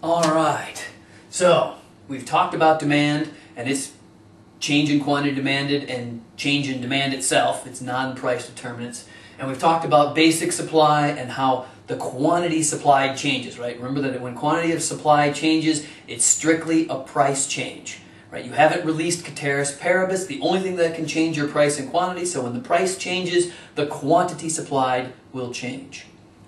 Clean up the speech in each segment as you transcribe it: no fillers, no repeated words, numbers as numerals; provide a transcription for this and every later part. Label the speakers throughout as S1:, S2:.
S1: All right, so we've talked about demand and its change in quantity demanded and change in demand itself, its non-price determinants. And we've talked about basic supply and how the quantity supplied changes, right? Remember that when quantity of supply changes, it's strictly a price change, right? You haven't released ceteris paribus, the only thing that can change your price and quantity. So when the price changes, the quantity supplied will change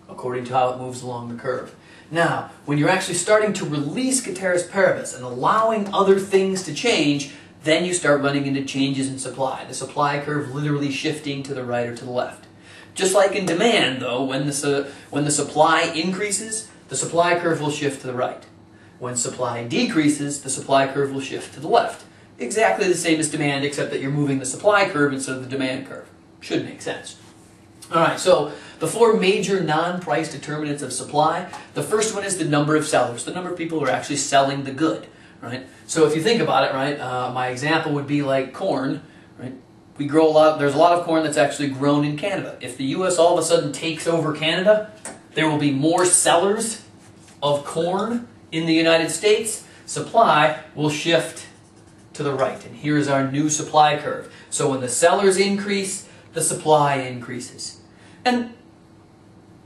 S1: according to how it moves along the curve. Now, when you're actually starting to release ceteris paribus and allowing other things to change, then you start running into changes in supply. The supply curve literally shifting to the right or to the left. Just like in demand, though, when the supply increases, the supply curve will shift to the right. When supply decreases, the supply curve will shift to the left. Exactly the same as demand, except that you're moving the supply curve instead of the demand curve. Should make sense. All right, so the four major non-price determinants of supply. The first one is the number of sellers, the number of people who are actually selling the good, right? So if you think about it, right, my example would be like corn, right? We grow a lot, there's a lot of corn that's actually grown in Canada. If the U.S. all of a sudden takes over Canada, there will be more sellers of corn in the United States. Supply will shift to the right, and here's our new supply curve. So when the sellers increase, the supply increases. And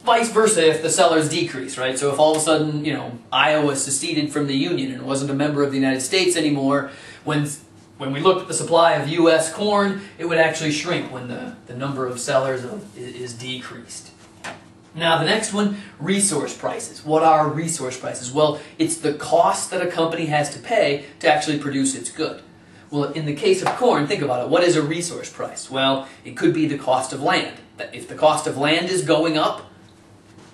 S1: vice versa if the sellers decrease, right? So if all of a sudden, you know, Iowa seceded from the Union and wasn't a member of the United States anymore, when we looked at the supply of U.S. corn, it would actually shrink when the number of sellers is decreased. Now the next one, resource prices. What are resource prices? Well, it's the cost that a company has to pay to actually produce its good. Well, in the case of corn, think about it. What is a resource price? Well, it could be the cost of land. If the cost of land is going up,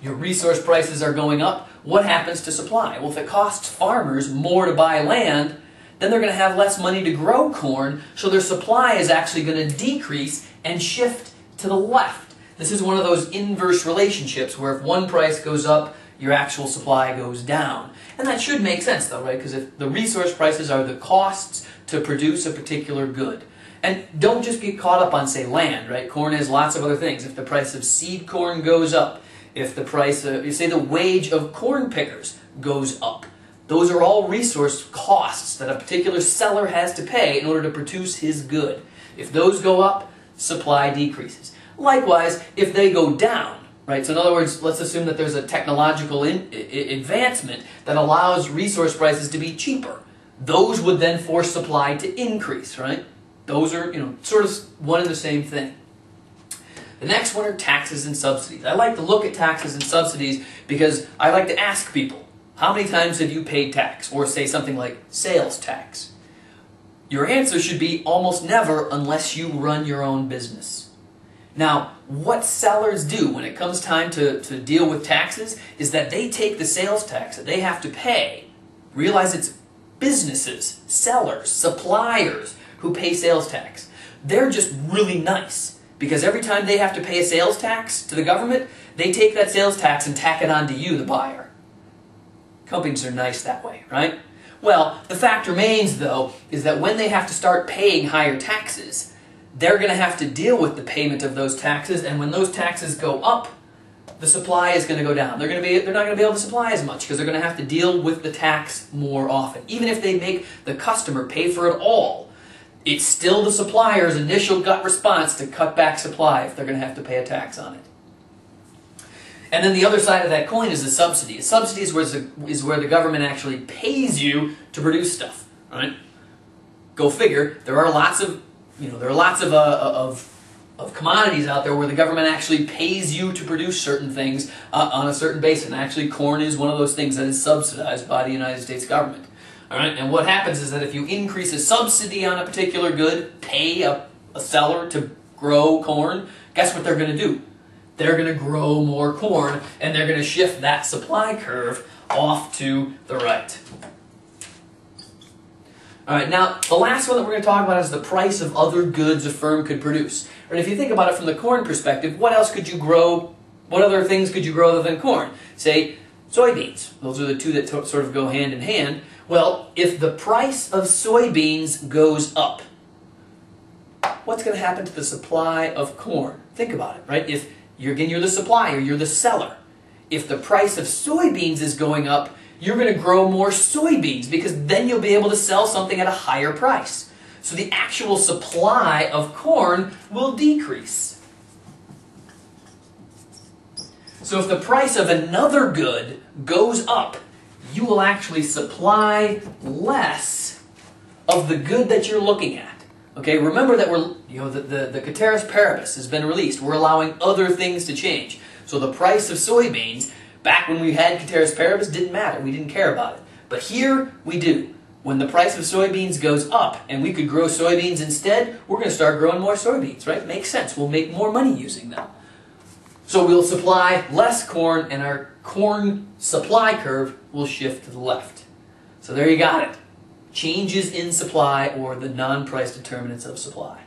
S1: your resource prices are going up, what happens to supply? Well, if it costs farmers more to buy land, then they're going to have less money to grow corn, so their supply is actually going to decrease and shift to the left. This is one of those inverse relationships where if one price goes up, your actual supply goes down. And that should make sense though, right? Because if the resource prices are the costs to produce a particular good. And don't just get caught up on, say, land, right? Corn has lots of other things. If the price of seed corn goes up, if the price of, say, the wage of corn pickers goes up, those are all resource costs that a particular seller has to pay in order to produce his good. If those go up, supply decreases. Likewise, if they go down, right? So in other words, let's assume that there's a technological advancement that allows resource prices to be cheaper. Those would then force supply to increase, right? Those are, you know, sort of one and the same thing. The next one are taxes and subsidies. I like to look at taxes and subsidies because I like to ask people, how many times have you paid tax? Or say something like sales tax. Your answer should be almost never unless you run your own business. Now, what sellers do when it comes time to deal with taxes is that they take the sales tax that they have to pay, realize it's businesses, sellers, suppliers who pay sales tax. They're just really nice because every time they have to pay a sales tax to the government, they take that sales tax and tack it on to you, the buyer. Companies are nice that way, right? Well, the fact remains, though, is that when they have to start paying higher taxes, they're going to have to deal with the payment of those taxes, and when those taxes go up, the supply is going to go down. They're not going to be able to supply as much because they're going to have to deal with the tax more often. Even if they make the customer pay for it all, it's still the supplier's initial gut response to cut back supply if they're going to have to pay a tax on it. And then the other side of that coin is the subsidy. A subsidy is where the government actually pays you to produce stuff, right? Go figure. There are lots of commodities out there where the government actually pays you to produce certain things on a certain basis. And actually, corn is one of those things that is subsidized by the United States government. All right? And what happens is that if you increase a subsidy on a particular good, pay a seller to grow corn, guess what they're going to do? They're going to grow more corn, and they're going to shift that supply curve off to the right. All right, now the last one that we're going to talk about is the price of other goods a firm could produce. And if you think about it from the corn perspective, what else could you grow? What other things could you grow other than corn? Say, soybeans. Those are the two that sort of go hand in hand. Well, if the price of soybeans goes up, what's going to happen to the supply of corn? Think about it, right? If you're the supplier, you're the seller. If the price of soybeans is going up, you're going to grow more soybeans because then you'll be able to sell something at a higher price. So the actual supply of corn will decrease. So if the price of another good goes up, you will actually supply less of the good that you're looking at. Okay, remember that the Ceteris Paribus has been released. We're allowing other things to change. So the price of soybeans, back when we had Ceteris Paribus, didn't matter. We didn't care about it. But here, we do. When the price of soybeans goes up and we could grow soybeans instead, we're going to start growing more soybeans, right? Makes sense. We'll make more money using them. So we'll supply less corn, and our corn supply curve will shift to the left. So there you got it. Changes in supply, or the non-price determinants of supply.